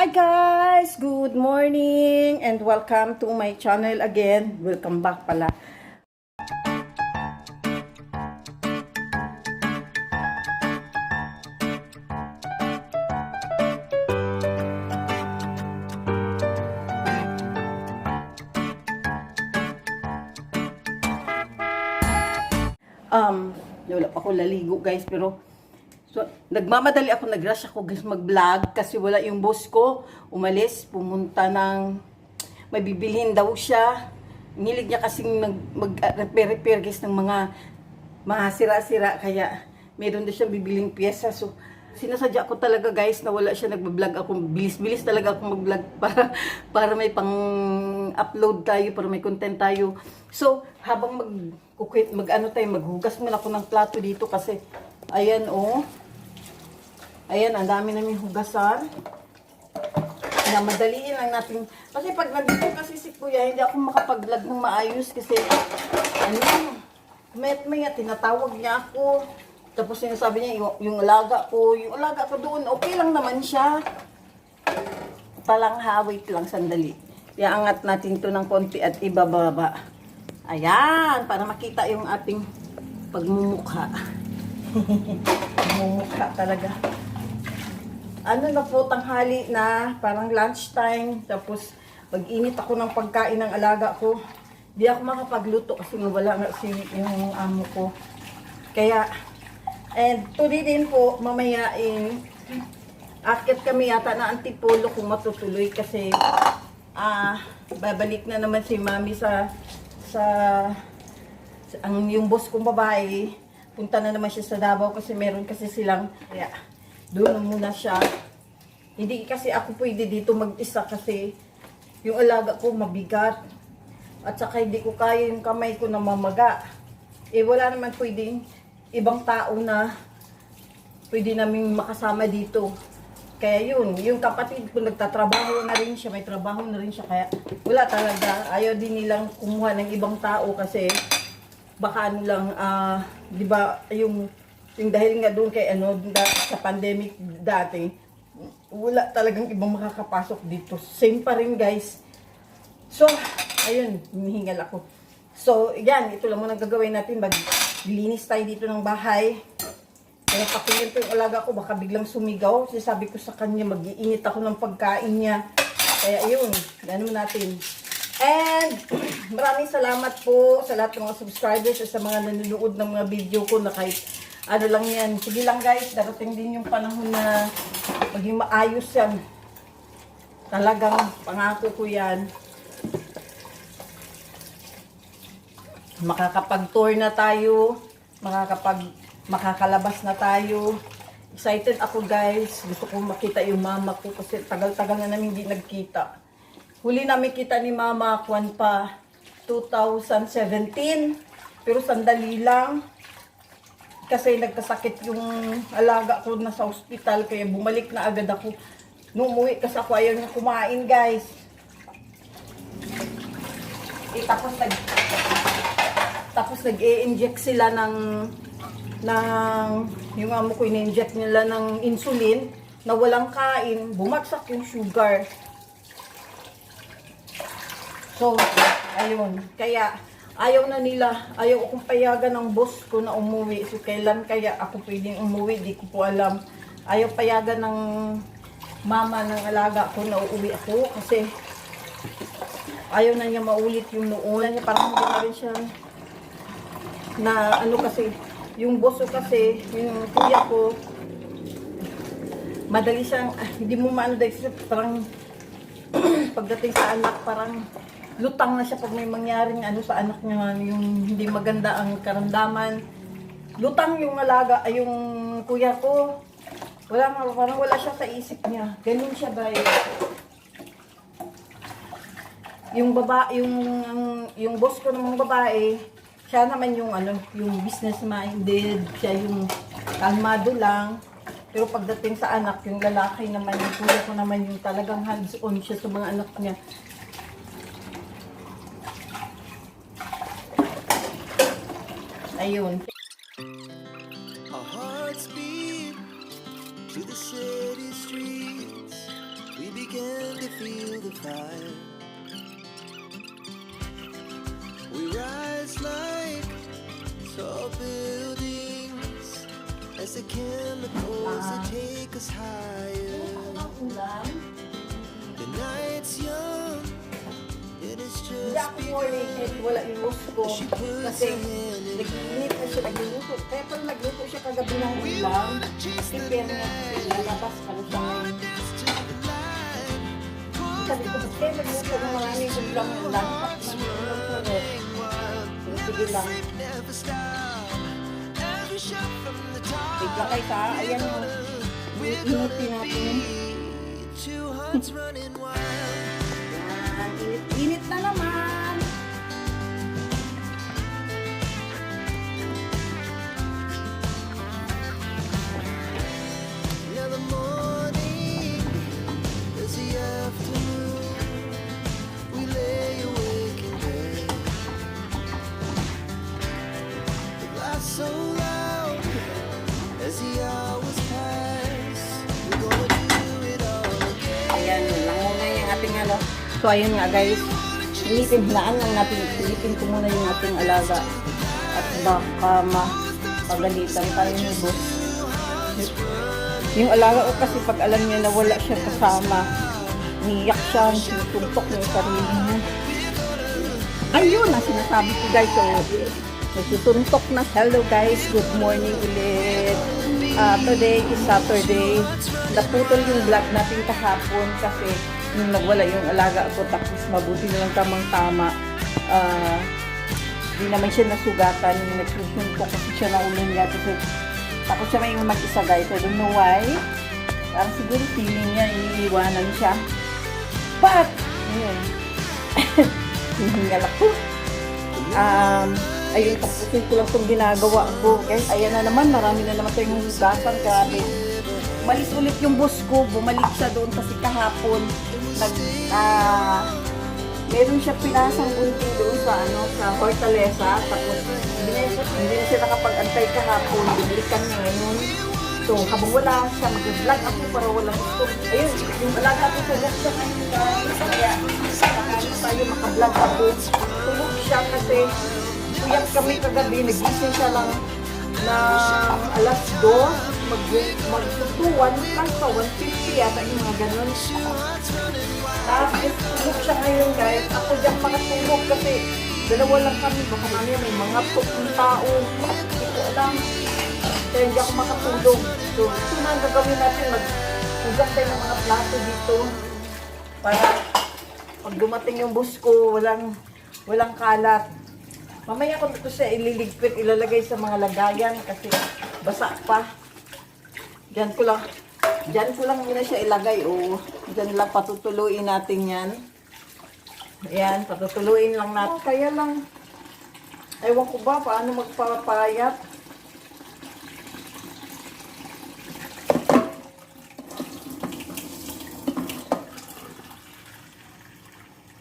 Hi guys! Good morning and welcome to my channel again. Welcome back pala. Wala pa ako laligo guys, pero nagmamadali ako, nag-rush ako guys mag-vlog kasi wala yung boss ko. Umalis, pumunta ng may bibilhin daw siya. Nilig niya kasing mag-repair guys ng mga sira-sira, kaya meron na siyang bibiling pyesa. So sinasadya ko talaga guys na wala siya nagba-vlog ako. Bilis-bilis talaga ako mag-vlog para may pang-upload tayo, para may content tayo. So habang maghugas muna ako ng plato dito kasi ayan oh. Ayan, ang dami namin hugasan. Na madaliin lang natin. Kasi pag nandito kasi si Kuya, hindi ako makapag-vlog ng maayos kasi may tinatawag niya ako. Tapos sinasabi niya yung alaga ko doon, okay lang naman siya. Wait lang sandali. Iangat natin to ng konti at ibababa. Ayan, para makita yung ating pagmumukha. Pagmumukha talaga. Ano na po, tanghali na, parang lunchtime. Tapos, pag-init ako ng pagkain ng alaga ko. Di ako makapagluto kasi wala nga yung amo ko. Kaya, and today din po, mamaya akit kami yata na Antipolo kung matutuloy kasi babalik na naman si Mami yung boss kong babae. Punta na naman siya sa Davao kasi meron kasi silang, kaya doon muna siya. Hindi kasi ako pwede dito mag-isa kasi yung alaga ko mabigat. At saka hindi ko kaya yung kamay ko na mamaga. Wala naman pwedeng ibang tao na pwede naming makasama dito. Kaya yung kapatid ko nagtatrabaho na rin siya, may trabaho na rin siya. Kaya wala talaga, ayaw din nilang kumuha ng ibang tao kasi baka di ba, yung dahil nga doon kay sa pandemic dati, wala talagang ibang makakapasok dito. Same pa rin guys. So, ayun, hinihingal ako. So, yan, ito lang muna gagawin natin. Maglinis tayo dito ng bahay. Kaya pakinggan ko yung alaga ko, baka biglang sumigaw. Kasi sabi ko sa kanya, mag-iinit ako ng pagkain niya. Kaya ayun, gano'n natin. And, maraming salamat po sa lahat ng mga subscribers at sa mga nanonood ng mga video ko na kahit ano lang yan. Sige lang guys, darating din yung panahon na maging maayos yan. Talagang pangako ko yan. Makakapag-tour na tayo. Makakalabas na tayo. Excited ako guys. Gusto ko makita yung mama ko kasi tagal-tagal na namin hindi nagkita. Huli namin kita ni mama, 2017. Pero sandali lang. Kasi nagkasakit yung alaga ko na sa ospital, kaya bumalik na agad ako. Nung umuwi kasi ako, ayaw niya kumain guys. Tapos nag-i-inject sila ng yung amo ko, in-inject nila ng insulin na walang kain, bumagsak yung sugar. So, ayun. Kaya, ayaw akong payagan ng boss ko na umuwi. So, kailan kaya ako pwedeng umuwi? Di ko po alam. Ayaw payagan ng mama ng alaga ko na uuwi ako. Kasi, ayaw na niya maulit yung noon. Parang hindi na rin siya kasi, yung boss ko kasi, yung kuya ko, madali siyang, hindi mo maano dahil parang, pagdating sa anak, parang, lutang na siya pag may mangyaring sa anak niya, yung hindi maganda ang karamdaman. Lutang yung alaga, yung kuya ko. Parang wala siya sa isip niya. Ganun siya guys. Yung boss ko namang babae, siya naman yung business minded, siya yung kalmado lang. Pero pagdating sa anak, yung lalaki naman, yung kuya ko naman yung talagang hands-on siya sa mga anak niya. Ayun. Our hearts beat to the city streets. we began to feel the fire. We rise like tall buildings as the chemicals that take us higher. The night's young, and it's Hindi just ako morning kahit wala yung boss ko. Kasi nag-init na siya nagluto. Kaya pag nagluto siya kagabi ng ulam, prepare niya. Lalabas pala siya ngayon. Sabi ko, kaya nagluto ng maraming ulam ng ulam. Sige lang. Wait lang kayo ka. Ayan yung initin natin. Init na naman. Now the morning is the afternoon. We lay awake in bed. The laughs so loud as the hours pass. We're gonna do it all again. Ayan, yun lang muna yung ating ano. So, ayun nga guys. Hinaan lang natin. Silipin ko muna yung ating alaga. At baka mapagalitan tayo ni boss. Yung alaga ko kasi pag alam niya na wala siya kasama, niyak siya, sinutuntok niya yung sarili niya. Ayun ang sinasabi ko guys. So, nagsutuntok na. Hello guys, good morning ulit. Today is Saturday. Naputol yung vlog natin kahapon kasi nung nagwala yung alaga ko, tapos mabuti na lang tamang-tama. Di naman siya nasugatan, nagsusuntok kasi siya na ulo niya. Tapos siya may mag-isa guys. I don't know why. Parang siguro feeling niya, iniiwanan siya. But, yun. Hihingal ako. Ayun, tapusin ko lang itong ginagawa ko. Guys, ayan na naman, marami na naman tayong hugasan. Grabe. Umalis ulit yung boss ko. Bumalik siya doon kasi kahapon. Meron siya pinasang gunting doon sa Hortaleza. Tapos, hindi na siya nakapag-antay kahapon. Binilikan niya ngayon. So, habang wala siya, mag-vlog ako para walang gusto. Ayun, yung alaga ko sa vlog siya ngayon guys. Kaya, saka tayo maka-vlog ako. Tulog siya kasi uyak kami kagabi. Nagising siya lang ng alas 2. Magtutuwan lang sa 150 yata yung mga ganun. Tapos tulog siya ngayon guys. Ako dyan makatulog kasi dalawa lang kami. Baka mamaya may mga tukong tao. Hindi ko alam. Kaya hindi ako makatulog. So, ito na ang gagawin natin. Maghugas tayo ng mga plato dito. Para pag dumating yung bus ko, walang kalat. Mamaya ko ito siya ililigpit, ilalagay sa mga lagayan kasi basa pa. Diyan ko lang muna siya ilagay. O, diyan lang patutuluin natin yan. Ayan, patutuluin lang natin. Kaya lang, ewan ko ba paano magpapayat.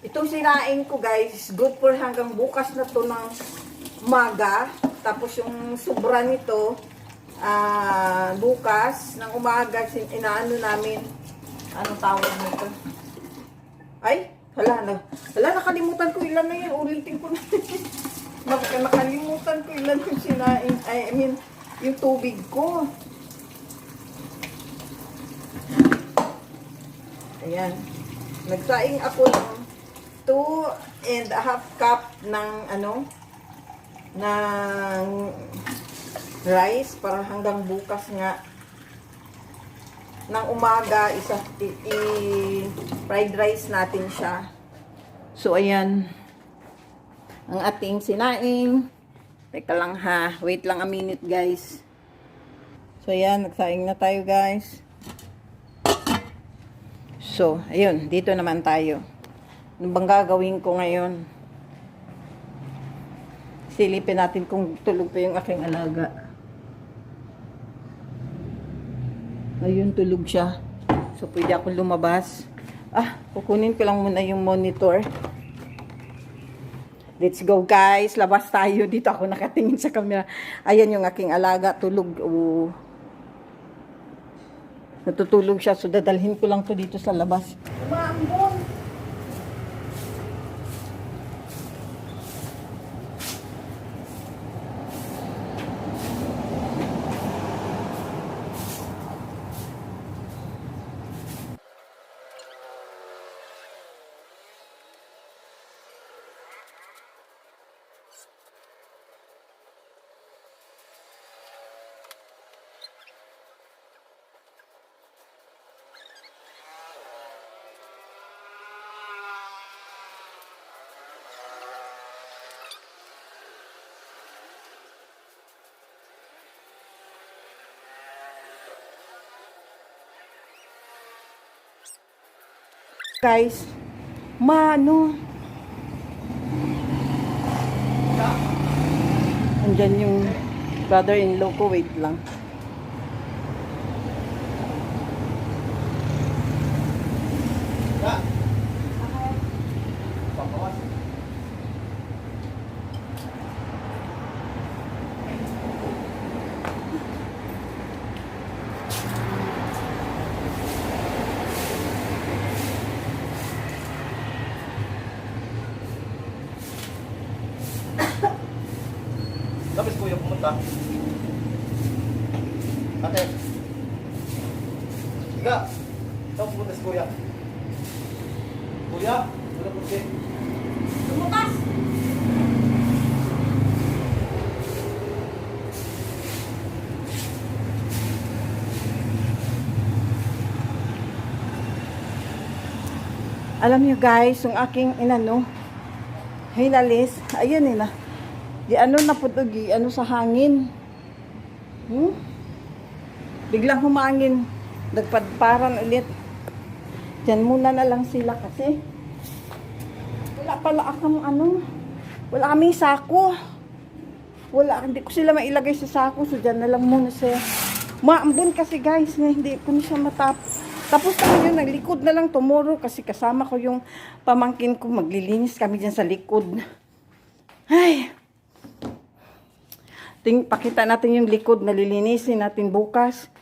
Itong sinain ko guys, good for hanggang bukas na to ng umaga. Tapos yung sobra nito, bukas ng umaga, inaano namin, anong tawag nito? Ay, nakalimutan ko ilan na yan, ulitin ko na. Nakalimutan ko ilan yung sinain, yung tubig ko. Ayan, nagsaing ako ng 2.5 cup ng ng rice para hanggang bukas nga ng umaga fried rice natin siya. So ayan ang ating sinaing. Teka lang ha, wait lang a minute guys. So ayan, nagsaing na tayo guys. So ayun, dito naman tayo. Ano bang gagawin ko ngayon? Silipin natin kung tulog pa yung aking alaga. Ayun, tulog siya. So, pwede ako lumabas. Kukunin ko lang muna yung monitor. Let's go, guys. Labas tayo. Dito ako nakatingin sa camera. Ayan yung aking alaga. Tulog. Natutulog siya, so dadalhin ko lang to dito sa labas. Umaambon! Guys, andyan yung brother-in-law ko, wait lang. Tapos kuya pumunta. Ate. Higa. Ikaw pumunta si kuya. Kuya, wala po siya. Lumukas! Alam niyo guys, yung aking inano, hinalis, ayun na. Di ano na putugi, ano sa hangin. Biglang humangin, nagpadparan ulit. Diyan muna na lang sila kasi wala pala akong ano, wala kaming sako. Wala, hindi ko sila mailagay sa sako, so diyan na lang muna siya. Maambon kasi guys, na hindi ko na siya Tapos naman yun, naglikod na lang tomorrow kasi kasama ko yung pamangkin ko, maglilinis kami dyan sa likod. Ay, pakita natin yung likod, nalilinisin natin bukas.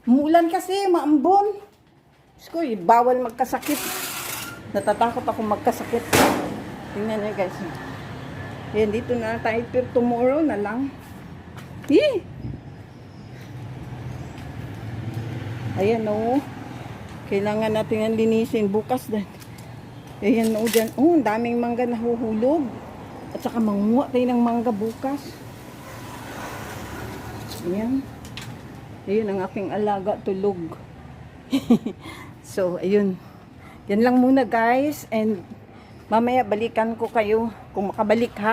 Umulan kasi, maambon. Sko, bawal magkasakit. Natatakot ako magkasakit. Tingnan niyo guys. Yan, dito na tayo, pero tomorrow na lang. Ayan o. Kailangan natin ang linisin bukas din. Ayan o dyan. Oh, ang daming mangga nahuhulog. At saka manguha tayo ng mangga bukas. Ayan. Ayan ang aking alaga, tulog. So, ayun. Yan lang muna guys. And mamaya balikan ko kayo kung makabalik ha.